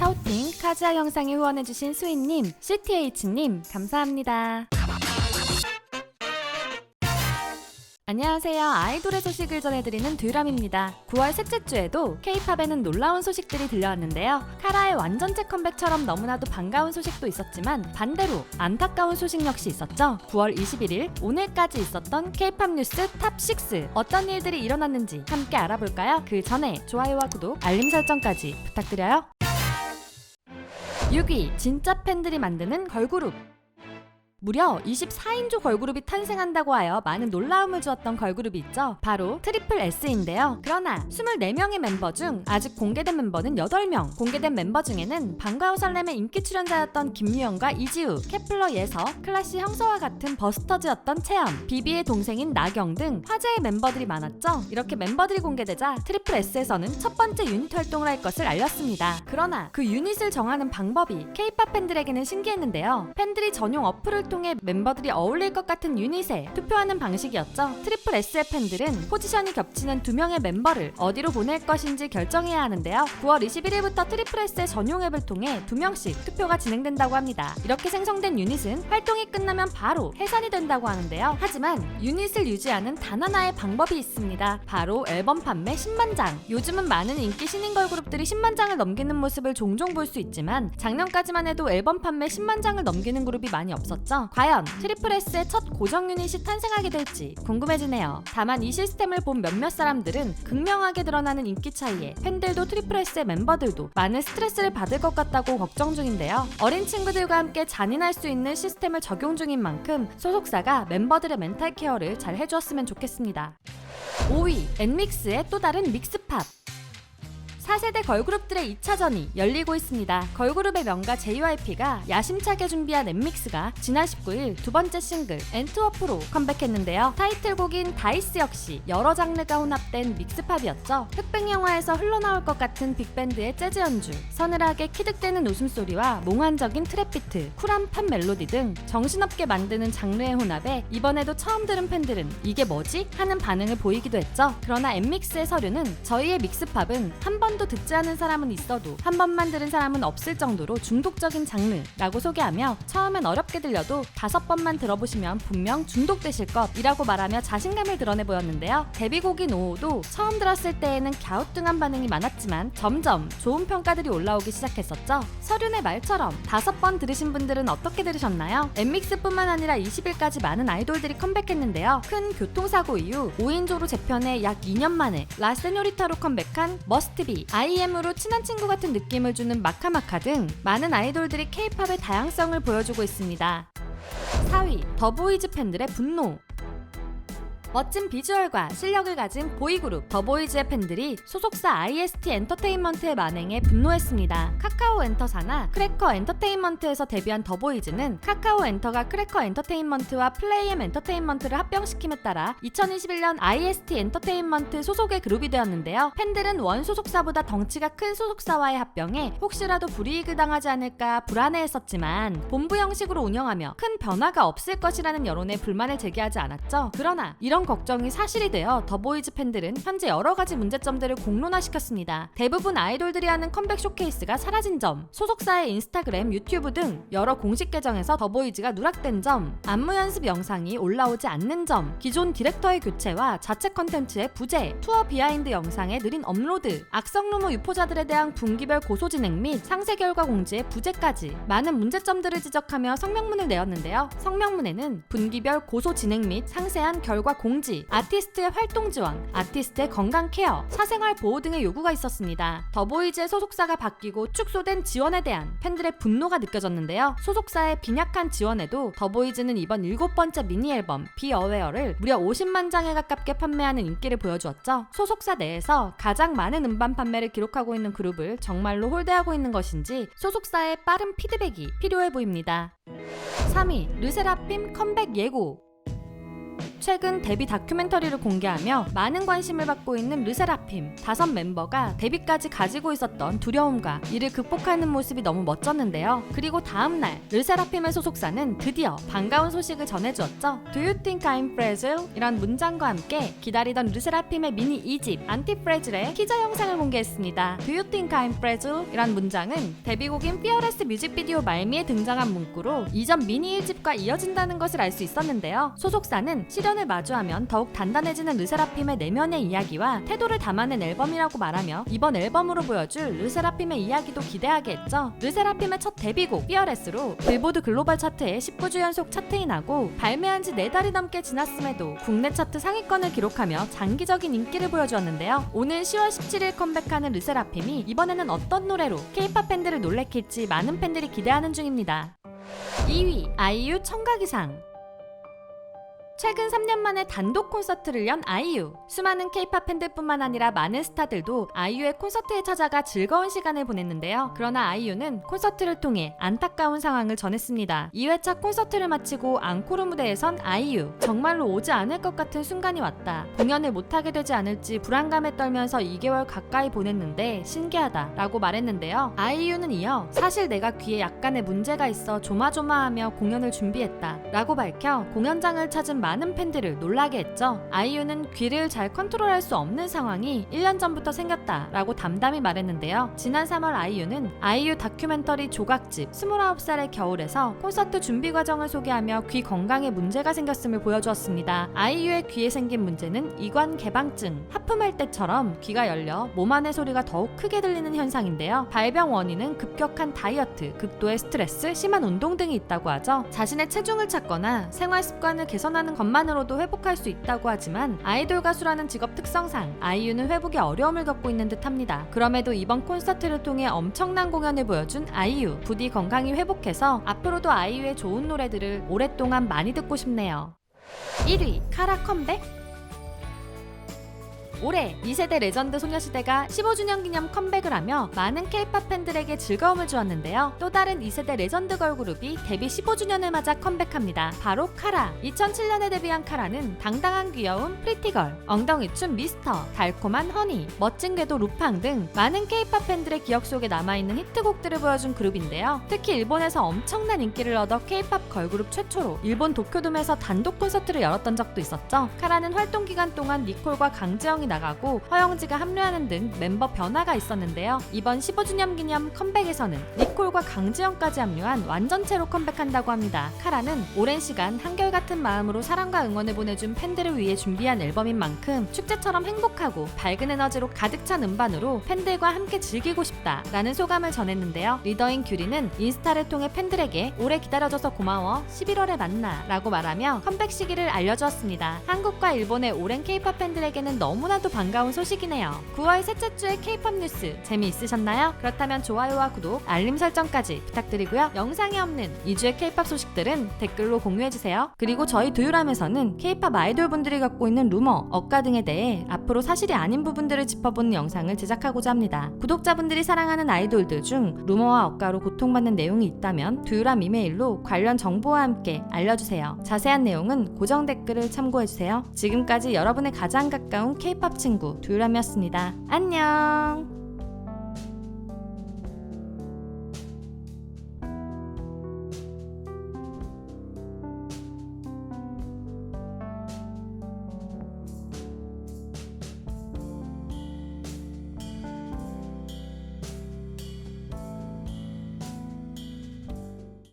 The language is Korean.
샤우팅, 카즈아 영상에 후원해주신 수인님, CTH님 감사합니다. 안녕하세요. 아이돌의 소식을 전해드리는 듀람입니다. 9월 셋째 주에도 K-팝에는 놀라운 소식들이 들려왔는데요. 카라의 완전체 컴백처럼 너무나도 반가운 소식도 있었지만 반대로 안타까운 소식 역시 있었죠. 9월 21일 오늘까지 있었던 K-팝 뉴스 탑6 어떤 일들이 일어났는지 함께 알아볼까요? 그 전에 좋아요와 구독, 알림 설정까지 부탁드려요. 6위 진짜 팬들이 만드는 걸그룹. 무려 24인조 걸그룹이 탄생한다고 하여 많은 놀라움을 주었던 걸그룹이 있죠. 바로 트리플 S인데요. 그러나 24명의 멤버 중 아직 공개된 멤버는 8명. 공개된 멤버 중에는 방과후 설렘의 인기 출연자였던 김유영과 이지우, 케플러 예서, 클라시 형서와 같은 버스터즈였던 채연, 비비의 동생인 나경 등 화제의 멤버들이 많았죠. 이렇게 멤버들이 공개되자 트리플 S에서는 첫 번째 유닛 활동을 할 것을 알렸습니다. 그러나 그 유닛을 정하는 방법이 K-팝 팬들에게는 신기했는데요. 팬들이 전용 어플을 통해 멤버들이 어울릴 것 같은 유닛에 투표하는 방식이었죠. 트리플 S의 팬들은 포지션이 겹치는 2명의 멤버를 어디로 보낼 것인지 결정해야 하는데요. 9월 21일부터 트리플 S의 전용 앱을 통해 2명씩 투표가 진행된다고 합니다. 이렇게 생성된 유닛은 활동이 끝나면 바로 해산이 된다고 하는데요. 하지만 유닛을 유지하는 단 하나의 방법이 있습니다. 바로 앨범 판매 10만 장. 요즘은 많은 인기 신인 걸그룹들이 10만 장을 넘기는 모습을 종종 볼 수 있지만 작년까지만 해도 앨범 판매 10만 장을 넘기는 그룹이 많이 없었죠. 과연 트리플 S의 첫 고정 유닛이 탄생하게 될지 궁금해지네요. 다만 이 시스템을 본 몇몇 사람들은 극명하게 드러나는 인기 차이에 팬들도 트리플 S의 멤버들도 많은 스트레스를 받을 것 같다고 걱정 중인데요. 어린 친구들과 함께 잔인할 수 있는 시스템을 적용 중인 만큼 소속사가 멤버들의 멘탈 케어를 잘 해주었으면 좋겠습니다. 5위 엔믹스의 또 다른 믹스팝. 4세대 걸그룹들의 2차전이 열리고 있습니다. 걸그룹의 명가 JYP가 야심차게 준비한 엔믹스가 지난 19일 두 번째 싱글 엔트워프로 컴백했는데요. 타이틀곡인 다이스 역시 여러 장르가 혼합된 믹스팝이었죠. 흑백 영화에서 흘러나올 것 같은 빅밴드의 재즈 연주, 서늘하게 키득대는 웃음소리와 몽환적인 트랩비트, 쿨한 팝 멜로디 등 정신없게 만드는 장르의 혼합에 이번에도 처음 들은 팬들은 이게 뭐지? 하는 반응을 보이기도 했죠. 그러나 엔믹스의 서류는 저희의 믹스팝은 한 번도 듣지 않은 사람은 있어도 한 번만 들은 사람은 없을 정도로 중독적인 장르라고 소개하며 처음엔 어렵게 들려도 5번만 들어보시면 분명 중독되실 것이라고 말하며 자신감을 드러내 보였는데요. 데뷔곡인 5호도 처음 들었을 때에는 갸우뚱한 반응이 많았지만 점점 좋은 평가들이 올라오기 시작했었죠. 서륜의 말처럼 5번 들으신 분들은 어떻게 들으셨나요? 엔믹스뿐만 아니라 20일까지 많은 아이돌들이 컴백했는데요. 큰 교통사고 이후 5인조로 재편해 약 2년 만에 라 세뇨리타로 컴백한 머스트비, IM으로 친한 친구 같은 느낌을 주는 마카마카 등 많은 아이돌들이 K-팝의 다양성을 보여주고 있습니다. 4위 더보이즈 팬들의 분노. 멋진 비주얼과 실력을 가진 보이그룹 더보이즈의 팬들이 소속사 IST 엔터테인먼트의 만행에 분노했습니다. 카카오 엔터사나 크래커 엔터테인먼트에서 데뷔한 더보이즈는 카카오 엔터가 크래커 엔터테인먼트와 플레이엠 엔터테인먼트를 합병시킴에 따라 2021년 IST 엔터테인먼트 소속의 그룹이 되었는데요. 팬들은 원 소속사보다 덩치가 큰 소속사와의 합병에 혹시라도 불이익을 당하지 않을까 불안해했었지만 본부 형식으로 운영하며 큰 변화가 없을 것이라는 여론에 불만을 제기하지 않았죠. 그러나 이런 걱정이 사실이 되어 더보이즈 팬들은 현재 여러 가지 문제점들을 공론화시켰습니다. 대부분 아이돌들이 하는 컴백 쇼케이스가 사라진 점, 소속사의 인스타그램, 유튜브 등 여러 공식 계정에서 더보이즈가 누락된 점, 안무 연습 영상이 올라오지 않는 점, 기존 디렉터의 교체와 자체 컨텐츠의 부재, 투어 비하인드 영상의 느린 업로드, 악성 루머 유포자들에 대한 분기별 고소 진행 및 상세 결과 공지의 부재까지 많은 문제점들을 지적하며 성명문을 내었는데요. 성명문에는 분기별 고소 진행 및 상세한 결과 공지, 아티스트의 활동 지원, 아티스트의 건강 케어, 사생활 보호 등의 요구가 있었습니다. 더보이즈의 소속사가 바뀌고 축소된 지원에 대한 팬들의 분노가 느껴졌는데요. 소속사의 빈약한 지원에도 더보이즈는 이번 7번째 미니 앨범 비 어웨어를 무려 50만 장에 가깝게 판매하는 인기를 보여주었죠. 소속사 내에서 가장 많은 음반 판매를 기록하고 있는 그룹을 정말로 홀대하고 있는 것인지 소속사의 빠른 피드백이 필요해 보입니다. 3위 르세라핌 컴백 예고. 최근 데뷔 다큐멘터리를 공개하며 많은 관심을 받고 있는 르세라핌 5멤버가 데뷔까지 가지고 있었던 두려움과 이를 극복하는 모습이 너무 멋졌는데요. 그리고 다음날 르세라핌의 소속사는 드디어 반가운 소식을 전해주었죠. Do you think I'm fragile? 이런 문장과 함께 기다리던 르세라핌의 미니 2집 안티프레즐의 티저 영상을 공개했습니다. Do you think I'm fragile? 이란 문장은 데뷔곡인 Fearless 뮤직비디오 말미에 등장한 문구로 이전 미니 1집과 이어진다는 것을 알 수 있었는데요. 소속사는 시련을 마주하면 더욱 단단해지는 르세라핌의 내면의 이야기와 태도를 담아낸 앨범이라고 말하며 이번 앨범으로 보여줄 르세라핌의 이야기도 기대하게 했죠. 르세라핌의 첫 데뷔곡 Fearless로 빌보드 글로벌 차트에 19주 연속 차트인하고 발매한 지 4달이 넘게 지났음에도 국내 차트 상위권을 기록하며 장기적인 인기를 보여주었는데요. 오는 10월 17일 컴백하는 르세라핌이 이번에는 어떤 노래로 K-팝 팬들을 놀래킬지 많은 팬들이 기대하는 중입니다. 2위 아이유 청각이상. 최근 3년 만에 단독 콘서트를 연 아이유. 수많은 K-팝 팬들뿐만 아니라 많은 스타들도 아이유의 콘서트에 찾아가 즐거운 시간을 보냈는데요. 그러나 아이유는 콘서트를 통해 안타까운 상황을 전했습니다. 2회차 콘서트를 마치고 앙코르 무대에 선 아이유. 정말로 오지 않을 것 같은 순간이 왔다. 공연을 못하게 되지 않을지 불안감에 떨면서 2개월 가까이 보냈는데 신기하다 라고 말했는데요. 아이유는 이어 사실 내가 귀에 약간의 문제가 있어 조마조마하며 공연을 준비했다 라고 밝혀 공연장을 찾은 많은 팬들을 놀라게 했죠. 아이유는 귀를 잘 컨트롤할 수 없는 상황이 1년 전부터 생겼다 라고 담담히 말했는데요. 지난 3월 아이유는 아이유 다큐멘터리 조각집 29살의 겨울에서 콘서트 준비 과정을 소개하며 귀 건강에 문제가 생겼음을 보여주었습니다. 아이유의 귀에 생긴 문제는 이관 개방증, 하품할 때처럼 귀가 열려 몸 안의 소리가 더욱 크게 들리는 현상인데요. 발병 원인은 급격한 다이어트, 극도의 스트레스, 심한 운동 등이 있다고 하죠. 자신의 체중을 찾거나 생활 습관을 개선하는 것만으로도 회복할 수 있다고 하지만 아이돌 가수라는 직업 특성상 아이유는 회복에 어려움을 겪고 있는 듯합니다. 그럼에도 이번 콘서트를 통해 엄청난 공연을 보여준 아이유. 부디 건강히 회복해서 앞으로도 아이유의 좋은 노래들을 오랫동안 많이 듣고 싶네요. 1위 카라 컴백. 올해 2세대 레전드 소녀시대가 15주년 기념 컴백을 하며 많은 K-팝 팬들에게 즐거움을 주었는데요. 또 다른 2세대 레전드 걸그룹이 데뷔 15주년을 맞아 컴백합니다. 바로 카라. 2007년에 데뷔한 카라는 당당한 귀여움 프리티걸, 엉덩이춤 미스터, 달콤한 허니, 멋진 궤도 루팡 등 많은 K-팝 팬들의 기억 속에 남아있는 히트곡들을 보여준 그룹인데요. 특히 일본에서 엄청난 인기를 얻어 K-팝 걸그룹 최초로 일본 도쿄돔에서 단독 콘서트를 열었던 적도 있었죠. 카라는 활동 기간 동안 니콜과 강지영이 나가고 허영지가 합류하는 등 멤버 변화가 있었는데요. 이번 15주년 기념 컴백에서는 니콜과 강지영까지 합류한 완전체로 컴백한다고 합니다. 카라는 오랜 시간 한결같은 마음으로 사랑과 응원을 보내준 팬들을 위해 준비한 앨범인 만큼 축제처럼 행복하고 밝은 에너지로 가득 찬 음반으로 팬들과 함께 즐기고 싶다 라는 소감을 전했는데요. 리더인 규리는 인스타를 통해 팬들에게 오래 기다려줘서 고마워 11월에 만나 라고 말하며 컴백 시기를 알려주었습니다. 한국과 일본의 오랜 K-팝 팬들에게는 너무나도 반가운 소식이네요. 9월 셋째 주의 K-팝 뉴스 재미있으셨나요? 그렇다면 좋아요와 구독, 알림 설정까지 부탁드리고요. 영상에 없는 2주의 K-팝 소식들은 댓글로 공유해주세요. 그리고 저희 두유람에서는 K-팝 아이돌분들이 갖고 있는 루머, 억가 등에 대해 앞으로 사실이 아닌 부분들을 짚어보는 영상을 제작하고자 합니다. 구독자분들이 사랑하는 아이돌들 중 루머와 억가로 고통받는 내용이 있다면 두유람 이메일로 관련 정보와 함께 알려주세요. 자세한 내용은 고정 댓글을 참고해주세요. 지금까지 여러분의 가장 가까운 K-팝 친구 두유람이었습니다. 안녕.